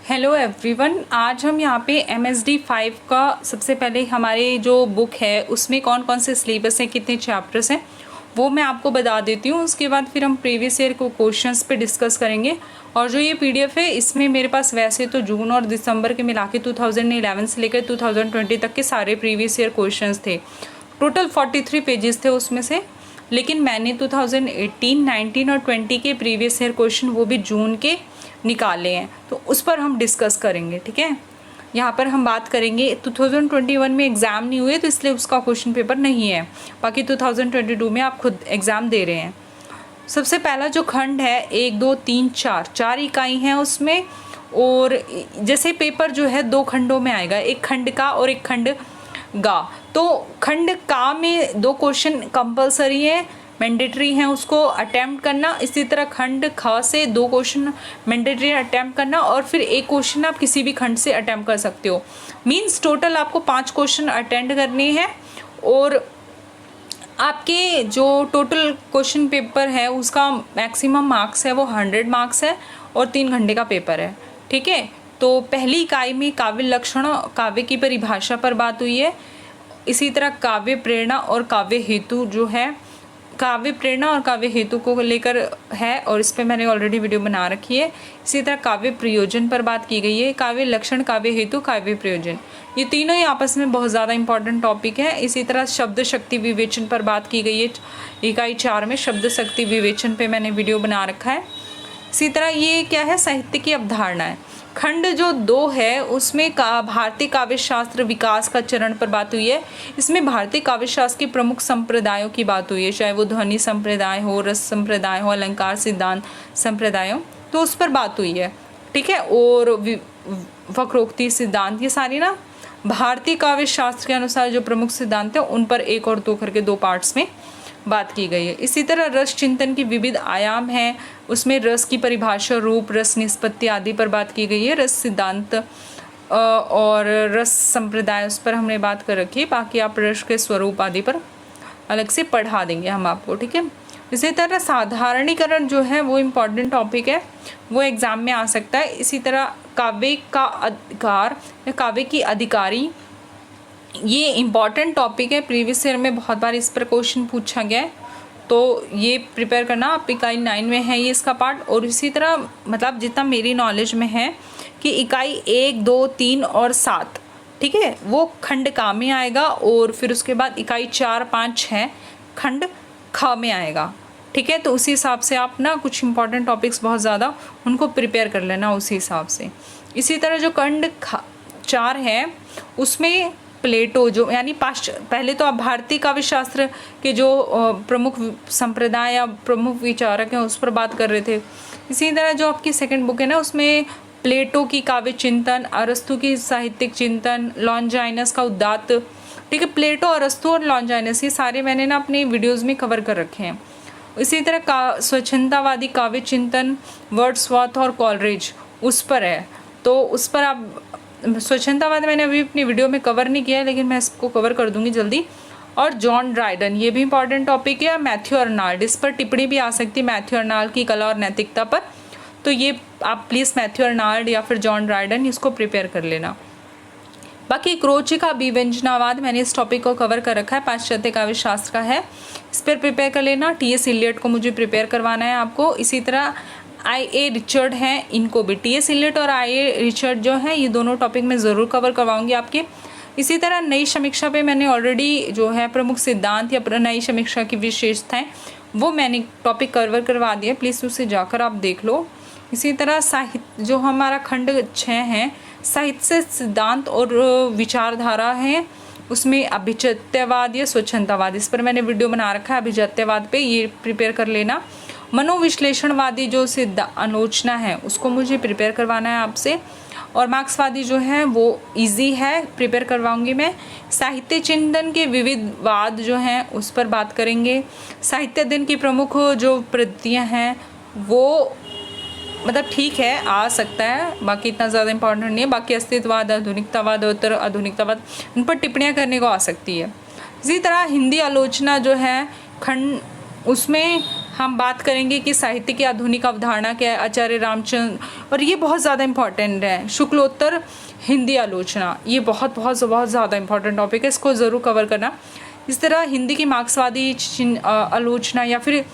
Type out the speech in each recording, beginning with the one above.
Hello everyone, आज हम यहाँ पे MSD 5 का सबसे पहले हमारे जो बुक है उसमें कौन कौन से सिलेबस हैं, कितने चैप्टर्स हैं वो मैं आपको बता देती हूँ। उसके बाद फिर हम प्रीवियस ईयर को क्वेश्चंस पे डिस्कस करेंगे। और जो ये PDF है इसमें मेरे पास वैसे तो जून और दिसंबर के मिला के 2011 से लेकर 2020 तक के सारे प्रीवियस ईयर क्वेश्चंस थे। टोटल 43 पेजेस थे उसमें से, लेकिन मैंने 2018, 19 और 20 के प्रीवियस ईयर क्वेश्चन वो भी जून के निकाले हैं, तो उस पर हम डिस्कस करेंगे। ठीक है, यहाँ पर हम बात करेंगे 2021 में एग्ज़ाम नहीं हुए तो इसलिए उसका क्वेश्चन पेपर नहीं है, बाकी 2022 में आप खुद एग्ज़ाम दे रहे हैं। सबसे पहला जो खंड है 1, 2, 3, 4 इकाई हैं उसमें, और जैसे पेपर जो है 2 खंडों में आएगा, एक खंड का और एक खंड गा। तो खंड का में 2 क्वेश्चन कंपलसरी है, मैंडेटरी हैं उसको अटैम्प्ट करना। इसी तरह खंड ख से 2 क्वेश्चन मैंडेटरी अटैम्प्ट करना, और फिर एक क्वेश्चन आप किसी भी खंड से अटैम्प्ट कर सकते हो। मीन्स टोटल आपको 5 क्वेश्चन अटेंड करने हैं, और आपके जो टोटल क्वेश्चन पेपर है उसका मैक्सिमम मार्क्स है वो 100 मार्क्स है, और 3 घंटे का पेपर है। ठीक है, तो पहली इकाई में काव्य लक्षण, काव्य की परिभाषा पर बात हुई है। इसी तरह काव्य प्रेरणा और काव्य हेतु जो है, काव्य प्रेरणा और काव्य हेतु को लेकर है, और इस पर मैंने ऑलरेडी वीडियो बना रखी है। इसी तरह काव्य प्रयोजन पर बात की गई है। काव्य लक्षण, काव्य हेतु, काव्य प्रयोजन, ये तीनों ही आपस में बहुत ज़्यादा इंपॉर्टेंट टॉपिक है। इसी तरह शब्द शक्ति विवेचन पर बात की गई है। इकाई 4 में शब्द शक्ति विवेचन पे मैंने वीडियो बना रखा है। इसी तरह ये क्या है, साहित्य की अवधारणा है। खंड जो 2 है उसमें भारतीय काव्य शास्त्र विकास का चरण पर बात हुई है। इसमें भारतीय काव्य शास्त्र के प्रमुख संप्रदायों की बात हुई है, चाहे वो ध्वनि संप्रदाय हो, रस संप्रदाय हो, अलंकार सिद्धांत संप्रदाय हो, तो उस पर बात हुई है। ठीक है, और वक्रोक्ति सिद्धांत, ये सारी ना भारतीय काव्य शास्त्र के अनुसार जो प्रमुख सिद्धांत है उन पर 1 और 2 करके 2 पार्ट्स में बात की गई है। इसी तरह रस चिंतन की विविध आयाम हैं, उसमें रस की परिभाषा, रूप, रस निष्पत्ति आदि पर बात की गई है। रस सिद्धांत और रस संप्रदाय उस पर हमने बात कर रखी है। बाकी आप रस के स्वरूप आदि पर अलग से पढ़ा देंगे हम आपको। ठीक है, इसी तरह साधारणीकरण जो है वो इम्पॉर्टेंट टॉपिक है, वो एग्ज़ाम में आ सकता है। इसी तरह काव्य का अधिकार या काव्य की अधिकारी, ये इम्पॉर्टेंट टॉपिक है, प्रीवियस ईयर में बहुत बार इस पर क्वेश्चन पूछा गया है, तो ये प्रिपेयर करना। आप इकाई 9 में है ये इसका पार्ट। और इसी तरह मतलब जितना मेरी नॉलेज में है कि इकाई 1, 2, 3 और 7, ठीक है, वो खंड का में आएगा, और फिर उसके बाद इकाई 4, 5, 6 खंड ख में आएगा। ठीक है, तो उसी हिसाब से आप ना कुछ इंपॉर्टेंट टॉपिक्स बहुत ज़्यादा उनको प्रिपेयर कर लेना उसी हिसाब से। इसी तरह जो खंड 4 है उसमें प्लेटो जो यानी पहले तो आप भारतीय काव्य शास्त्र के जो प्रमुख संप्रदाय या प्रमुख विचारक हैं उस पर बात कर रहे थे। इसी तरह जो आपकी सेकंड बुक है ना उसमें प्लेटो की काव्य चिंतन, अरस्तु की साहित्यिक चिंतन, लॉन्जाइनस का उदात्त। ठीक है, प्लेटो, अरस्तु और लॉन्जाइनस ये सारे मैंने ना अपने वीडियोज़ में कवर कर रखे हैं। इसी तरह स्वच्छंदतावादी काव्य चिंतन, वर्ड्सवर्थ और कॉलरिज उस पर है, तो उस पर आप स्वच्छंदतावाद मैंने अभी अपनी वीडियो में कवर नहीं किया है, लेकिन मैं इसको कवर कर दूंगी जल्दी। और जॉन ड्राइडन, ये भी इंपॉर्टेंट टॉपिक है। मैथ्यू अर्नाल्ड, इस पर टिप्पणी भी आ सकती है, मैथ्यू अर्नाल्ड की कला और नैतिकता पर, तो ये आप प्लीज़ मैथ्यू अर्नाल्ड या फिर जॉन ड्राइडन इसको प्रिपेयर कर लेना। बाकी क्रोची का अभिव्यंजनावाद, मैंने इस टॉपिक को कवर कर रखा है, पाश्चात्य काव्य शास्त्र का है, इस पर प्रिपेयर कर लेना। T.S. इलियट को मुझे प्रिपेयर करवाना है आपको। इसी तरह I.A. रिचर्ड हैं, इनको भी T.S. इलियट और I.A. रिचर्ड जो हैं ये दोनों टॉपिक मैं ज़रूर कवर करवाऊंगी आपके। इसी तरह नई समीक्षा पे मैंने ऑलरेडी जो है प्रमुख सिद्धांत या नई समीक्षा की विशेषताएं वो मैंने टॉपिक कवर करवा दिया, प्लीज़ उसे जाकर आप देख लो। इसी तरह साहित्य जो हमारा खंड 6 है, साहित्य सिद्धांत और विचारधारा है, उसमें अभिजात्यवाद या स्वच्छंदतावाद, इस पर मैंने वीडियो बना रखा है अभिजात्यवाद पे, ये प्रिपेयर कर लेना। मनोविश्लेषणवादी जो सिद्ध आलोचना है उसको मुझे प्रिपेयर करवाना है आपसे। और मार्क्सवादी जो है वो इजी है, प्रिपेयर करवाऊंगी मैं। साहित्य चिंतन के विविध वाद जो हैं उस पर बात करेंगे। साहित्य दिन की प्रमुख जो प्रवृत्तियाँ हैं वो मतलब ठीक है आ सकता है, बाकी इतना ज़्यादा इंपॉर्टेंट नहीं है। बाकी अस्तित्ववाद, आधुनिकतावाद, उत्तर आधुनिकतावाद, उन पर टिप्पणियाँ करने को आ सकती है। इसी तरह हिंदी आलोचना जो है खंड, उसमें हम बात करेंगे कि साहित्य की आधुनिक अवधारणा क्या है, आचार्य रामचंद्र, और ये बहुत ज़्यादा इंपॉर्टेंट है, शुक्लोत्तर हिंदी आलोचना, ये बहुत बहुत बहुत ज़्यादा इंपॉर्टेंट टॉपिक है, इसको ज़रूर कवर करना। इस तरह हिंदी की मार्क्सवादी आलोचना या फिर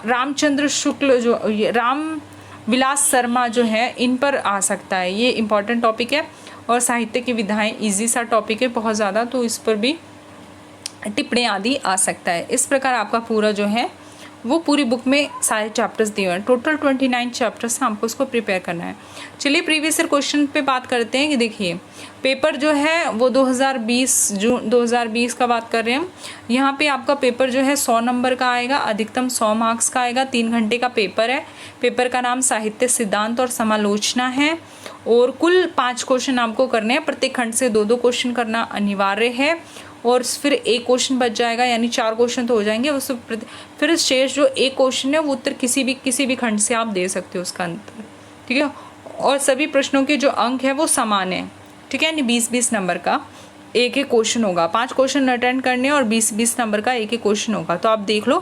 रामचंद्र शुक्ल जो राम विलास शर्मा जो है, इन पर आ सकता है, ये इंपॉर्टेंट टॉपिक है। और साहित्य की विधाएं इजी सा टॉपिक है बहुत ज़्यादा, तो इस पर भी टिप्पणी आदि आ सकता है। इस प्रकार आपका पूरा जो है वो पूरी बुक में सारे चैप्टर्स दिए हुए हैं, टोटल 29 चैप्टर्स हैं, आपको उसको प्रिपेयर करना है। चलिए प्रीवियस ईयर क्वेश्चन पे बात करते हैं कि देखिए पेपर जो है वो 2020 जून 2020 का बात कर रहे हैं हम। यहाँ पे आपका पेपर जो है 100 नंबर का आएगा, अधिकतम 100 मार्क्स का आएगा, 3 घंटे का पेपर है। पेपर का नाम साहित्य सिद्धांत और समालोचना है और कुल 5 क्वेश्चन आपको करने हैं, प्रत्येक खंड से 2-2 क्वेश्चन करना अनिवार्य है और फिर एक क्वेश्चन बच जाएगा, यानी 4 क्वेश्चन तो हो जाएंगे। उस फिर शेष जो एक क्वेश्चन है वो उत्तर किसी भी खंड से आप दे सकते हो उसका अंतर, ठीक है। और सभी प्रश्नों के जो अंक है वो समान है, ठीक है, यानी 20-20 नंबर का एक क्वेश्चन होगा। 5 क्वेश्चन अटेंड करने और 20-20 नंबर का एक क्वेश्चन होगा। तो आप देख लो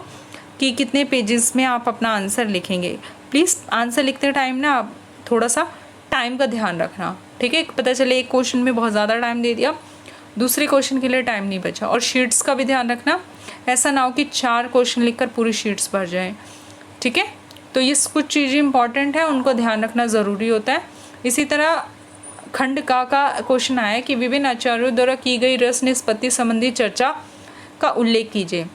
कि कितने पेजेस में आप अपना आंसर लिखेंगे। प्लीज़ आंसर लिखते टाइम ना आप थोड़ा सा टाइम का ध्यान रखना, ठीक है। पता चले एक क्वेश्चन में बहुत ज़्यादा टाइम दे दिया, दूसरे क्वेश्चन के लिए टाइम नहीं बचा। और शीट्स का भी ध्यान रखना, ऐसा ना हो कि 4 क्वेश्चन लिखकर पूरी शीट्स भर जाएं, ठीक है। तो ये कुछ चीज़ें इंपॉर्टेंट है, उनको ध्यान रखना ज़रूरी होता है। इसी तरह खंड का क्वेश्चन आया कि विभिन्न आचार्यों द्वारा की गई रस निष्पत्ति संबंधी चर्चा का उल्लेख कीजिए।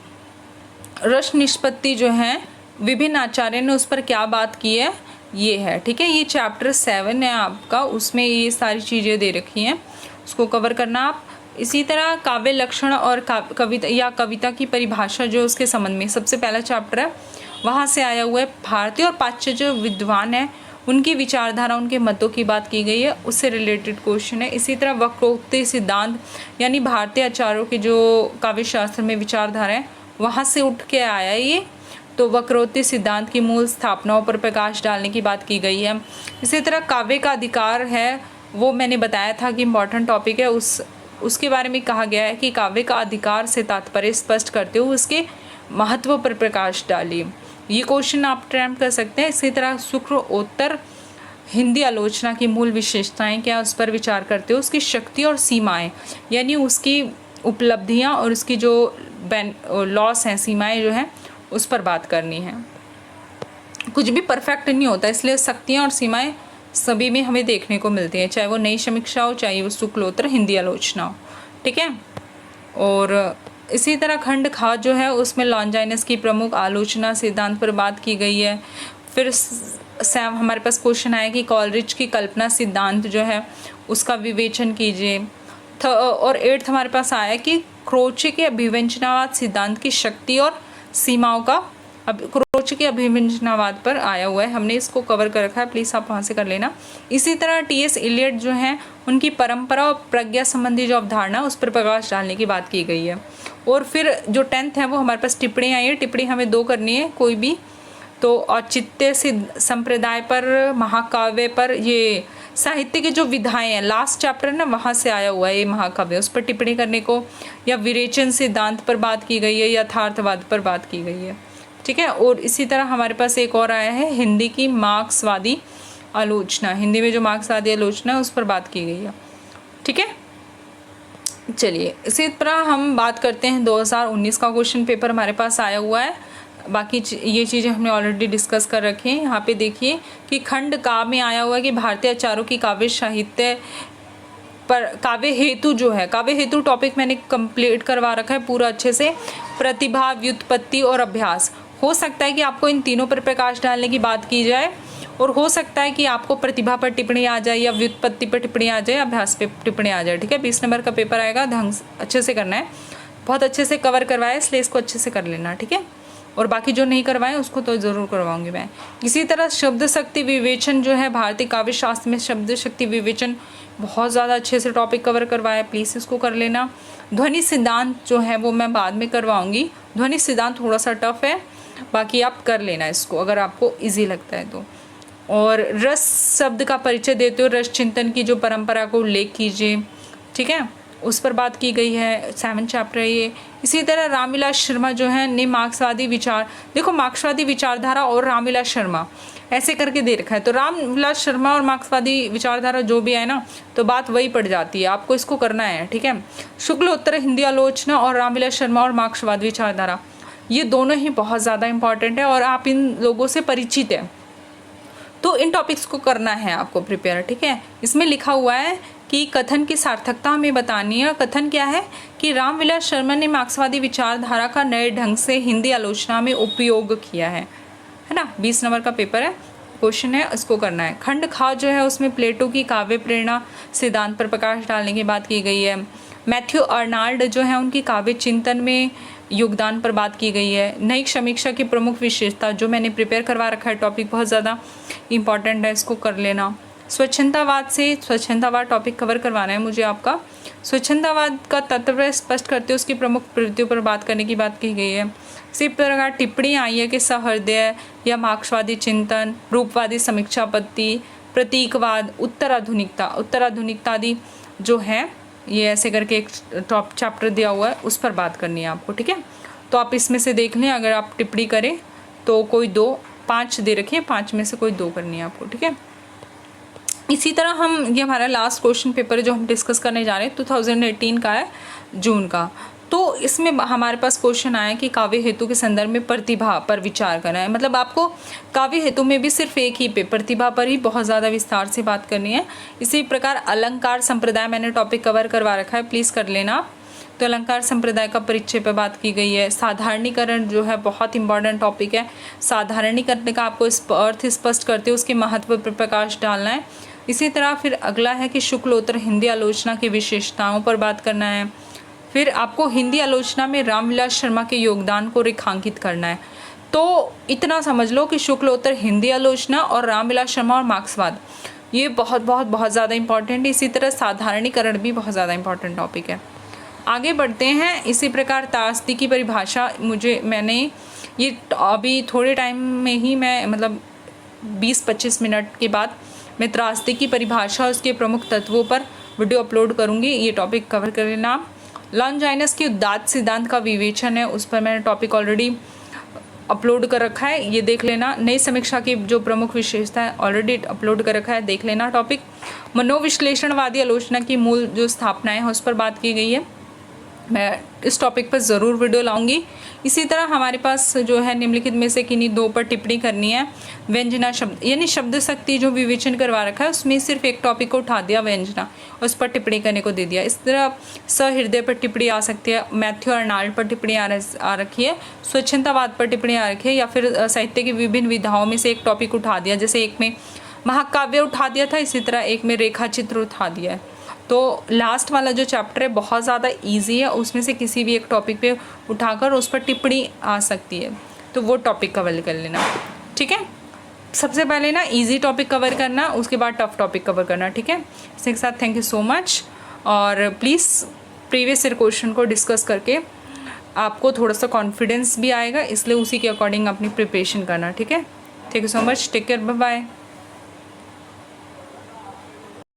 रस निष्पत्ति जो है विभिन्न आचार्य ने उस पर क्या बात की है, ये है, ठीक है। ये चैप्टर 7 है आपका, उसमें ये सारी चीज़ें दे रखी हैं, उसको कवर करना आप। इसी तरह काव्य लक्षण और कविता या कविता की परिभाषा जो उसके संबंध में सबसे पहला चैप्टर है, वहाँ से आया हुआ है। भारतीय और पाश्चात्य जो विद्वान है उनकी विचारधारा, उनके मतों की बात की गई है, उससे रिलेटेड क्वेश्चन है। इसी तरह वक्रोक्ति सिद्धांत यानी भारतीय आचार्यों के जो काव्य शास्त्र में विचारधारा है वहाँ से उठ के आया ये। तो वक्रोक्ति सिद्धांत की मूल स्थापनाओं पर प्रकाश डालने की बात की गई है। इसी तरह काव्य का अधिकार है, वो मैंने बताया था कि इम्पॉर्टेंट टॉपिक है, उसके बारे में कहा गया है कि काव्य का अधिकार से तात्पर्य स्पष्ट करते हुए उसके महत्व पर प्रकाश डालिए। ये क्वेश्चन आप अटेम्प्ट कर सकते हैं। इसी तरह शुक्लोत्तर हिंदी आलोचना की मूल विशेषताएं क्या, उस पर विचार करते हुए उसकी शक्ति और सीमाएं, यानी उसकी उपलब्धियां और उसकी जो लॉस हैं, सीमाएं जो हैं, उस पर बात करनी है। कुछ भी परफेक्ट नहीं होता, इसलिए शक्तियाँ और सीमाएँ सभी में हमें देखने को मिलती है, चाहे वो नई समीक्षा हो, चाहे वो शुक्लोत्तर हिंदी आलोचना हो, ठीक है। और इसी तरह खंड खा जो है उसमें लॉन्जाइनस की प्रमुख आलोचना सिद्धांत पर बात की गई है। फिर हमारे पास क्वेश्चन आया कि कॉलरिज की कल्पना सिद्धांत जो है उसका विवेचन कीजिए। और 8th हमारे पास आया कि क्रोचे के अभिव्यंजनावाद सिद्धांत की शक्ति और सीमाओं का, अब क्रोचे के अभिव्यंजनावाद पर आया हुआ है, हमने इसको कवर कर रखा है, प्लीज़ आप वहाँ से कर लेना। इसी तरह T.S. इलियट जो हैं उनकी परंपरा और प्रज्ञा संबंधी जो अवधारणा उस पर प्रकाश डालने की बात की गई है। और फिर जो 10th है वो हमारे पास टिप्पणी आई है, टिप्पणी हमें 2 करनी है कोई भी। तो औचित्य संप्रदाय पर, महाकाव्य पर, ये साहित्य की जो विधाएं हैं, लास्ट चैप्टर ना वहाँ से आया हुआ है ये महाकाव्य, उस पर टिप्पणी करने को, या विरेचन सिद्धांत पर बात की गई है, यथार्थवाद पर बात की गई है, ठीक है। और इसी तरह हमारे पास एक और आया है हिंदी की मार्क्सवादी आलोचना, हिंदी में जो मार्क्सवादी आलोचना है उस पर बात की गई है, ठीक है। चलिए इसी तरह हम बात करते हैं 2019 का क्वेश्चन पेपर हमारे पास आया हुआ है। बाकी ये चीज़ें हमने ऑलरेडी डिस्कस कर रखी हैं। यहाँ पे देखिए कि खंड का में आया हुआ है कि भारतीय आचार्यों की काव्य साहित्य पर काव्य हेतु जो है, काव्य हेतु टॉपिक मैंने कंप्लीट करवा रखा है पूरा अच्छे से। प्रतिभा, व्युत्पत्ति और अभ्यास, हो सकता है कि आपको इन तीनों पर प्रकाश डालने की बात की जाए, और हो सकता है कि आपको प्रतिभा पर टिप्पणी आ जाए, या व्युत्पत्ति पर टिप्पणी आ जाए, अभ्यास पे टिप्पणी आ जाए, ठीक है। 20 नंबर का पेपर आएगा, ढंग अच्छे से करना है, बहुत अच्छे से कवर करवाया, इसलिए इसको अच्छे से कर लेना, ठीक है। और बाकी जो नहीं करवाएं उसको तो ज़रूर करवाऊंगी मैं। इसी तरह शब्द शक्ति विवेचन जो है, भारतीय काव्य शास्त्र में शब्द शक्ति विवेचन बहुत ज़्यादा अच्छे से टॉपिक कवर करवाया, प्लीज़ इसको कर लेना। ध्वनि सिद्धांत जो है वो मैं बाद में करवाऊंगी, ध्वनि सिद्धांत थोड़ा सा टफ है, बाकी आप कर लेना इसको अगर आपको ईजी लगता है तो। और रस शब्द का परिचय देते हो, रस चिंतन की जो परंपरा को उल्लेख कीजिए, ठीक है, उस पर बात की गई है, 7 चैप्टर है ये। इसी तरह रामविलास शर्मा जो है ने मार्क्सवादी विचार, देखो मार्क्सवादी विचारधारा और रामविलास शर्मा ऐसे करके दे रखा है, तो रामविलास शर्मा और मार्क्सवादी विचारधारा जो भी है ना, तो बात वही पड़ जाती है, आपको इसको करना है, ठीक है। शुक्ल उत्तर हिंदी आलोचना और रामविलास शर्मा और मार्क्सवादी विचारधारा, ये दोनों ही बहुत ज़्यादा इंपॉर्टेंट है और आप इन लोगों से परिचित हैं, तो इन टॉपिक्स को करना है आपको प्रिपेयर, ठीक है। इसमें लिखा हुआ है कि कथन की सार्थकता हमें बतानी है। कथन क्या है कि रामविलास शर्मा ने मार्क्सवादी विचारधारा का नए ढंग से हिंदी आलोचना में उपयोग किया है ना। 20 नंबर का पेपर है, क्वेश्चन है, इसको करना है। खंड खा जो है उसमें प्लेटो की काव्य प्रेरणा सिद्धांत पर प्रकाश डालने की बात की गई है। मैथ्यू अर्नाल्ड जो है उनकी काव्य चिंतन में योगदान पर बात की गई है। नई समीक्षा की प्रमुख विशेषता, जो मैंने प्रिपेयर करवा रखा है टॉपिक, बहुत ज़्यादा इंपॉर्टेंट है, इसको कर लेना। स्वच्छंदवाद से, स्वच्छंदवाद टॉपिक कवर करवाना है मुझे आपका। स्वच्छंदवाद का तत्व स्पष्ट करते उसकी प्रमुख प्रवृत्तियों पर बात करने की बात की गई है। इसी प्रकार टिप्पणी आई है कि सहृदय या मार्क्सवादी चिंतन, रूपवादी समीक्षा पद्धति, प्रतीकवाद, उत्तराधुनिकता आदि जो है, ये ऐसे करके एक टॉप चैप्टर दिया हुआ है, उस पर बात करनी है आपको, ठीक है। तो आप इसमें से देख लें, अगर आप टिप्पणी करें तो कोई 5 दे रखिए, 5 में से कोई 2 करनी है आपको, ठीक है। इसी तरह हम, ये हमारा लास्ट क्वेश्चन पेपर जो हम डिस्कस करने जा रहे हैं 2018 का है, जून का। तो इसमें हमारे पास क्वेश्चन आया कि काव्य हेतु के संदर्भ में प्रतिभा पर विचार करना है। मतलब आपको काव्य हेतु में भी सिर्फ एक ही पे प्रतिभा पर ही बहुत ज़्यादा विस्तार से बात करनी है। इसी प्रकार अलंकार संप्रदाय मैंने टॉपिक कवर करवा रखा है, प्लीज़ कर लेना आप। तो अलंकार संप्रदाय का परिचय पर बात की गई है। साधारणीकरण जो है बहुत इंपॉर्टेंट टॉपिक है। साधारणीकरण का आपको अर्थ स्पष्ट करते हुए उसके महत्व पर प्रकाश डालना है। इसी तरह फिर अगला है कि शुक्लोत्तर हिंदी आलोचना की विशेषताओं पर बात करना है। फिर आपको हिंदी आलोचना में रामविलास शर्मा के योगदान को रेखांकित करना है। तो इतना समझ लो कि शुक्लोत्तर हिंदी आलोचना और रामविलास शर्मा और मार्क्सवाद, ये बहुत ज़्यादा इंपॉर्टेंट है। इसी तरह साधारणीकरण भी बहुत ज़्यादा इंपॉर्टेंट टॉपिक है। आगे बढ़ते हैं। इसी प्रकार त्रासदी की परिभाषा, मैंने ये अभी थोड़े टाइम में ही, मैं मतलब 20-25 मिनट के बाद मैं त्रासदी की परिभाषा उसके प्रमुख तत्वों पर वीडियो अपलोड करूँगी, ये टॉपिक कवर कर लेना। लॉन्जाइनस की उदात्त सिद्धांत का विवेचन है, उस पर मैंने टॉपिक ऑलरेडी अपलोड कर रखा है, ये देख लेना। नई समीक्षा की जो प्रमुख विशेषता है ऑलरेडी अपलोड कर रखा है, देख लेना टॉपिक। मनोविश्लेषणवादी आलोचना की मूल जो स्थापनाएं हैं उस पर बात की गई है, मैं इस टॉपिक पर ज़रूर वीडियो लाऊंगी। इसी तरह हमारे पास जो है निम्नलिखित में से किन्हीं 2 पर टिप्पणी करनी है। व्यंजना शब्द, यानी शब्द शक्ति जो विवेचन करवा रखा है उसमें सिर्फ एक टॉपिक को उठा दिया, व्यंजना, उस पर टिप्पणी करने को दे दिया। इस तरह सहृदय पर टिप्पणी आ सकती है, मैथ्यू अर्नाल्ड पर टिप्पणी आ रखी है, स्वच्छंदवाद पर टिप्पणी आ रखी है, या फिर साहित्य की विभिन्न विधाओं में से एक टॉपिक उठा दिया। जैसे एक में महाकाव्य उठा दिया था, इसी तरह एक में रेखा चित्र उठा दिया है। तो लास्ट वाला जो चैप्टर है बहुत ज़्यादा इजी है, उसमें से किसी भी एक टॉपिक पे उठाकर उस पर टिप्पणी आ सकती है, तो वो टॉपिक कवर कर लेना, ठीक है। सबसे पहले ना इजी टॉपिक कवर करना, उसके बाद टफ टॉपिक कवर करना, ठीक है। इसके साथ थैंक यू सो मच, और प्लीज़ प्रीवियस ईयर क्वेश्चन को डिस्कस करके आपको थोड़ा सा कॉन्फिडेंस भी आएगा, इसलिए उसी के अकॉर्डिंग अपनी प्रिपरेशन करना, ठीक है। Thank you so much, take care, bye bye.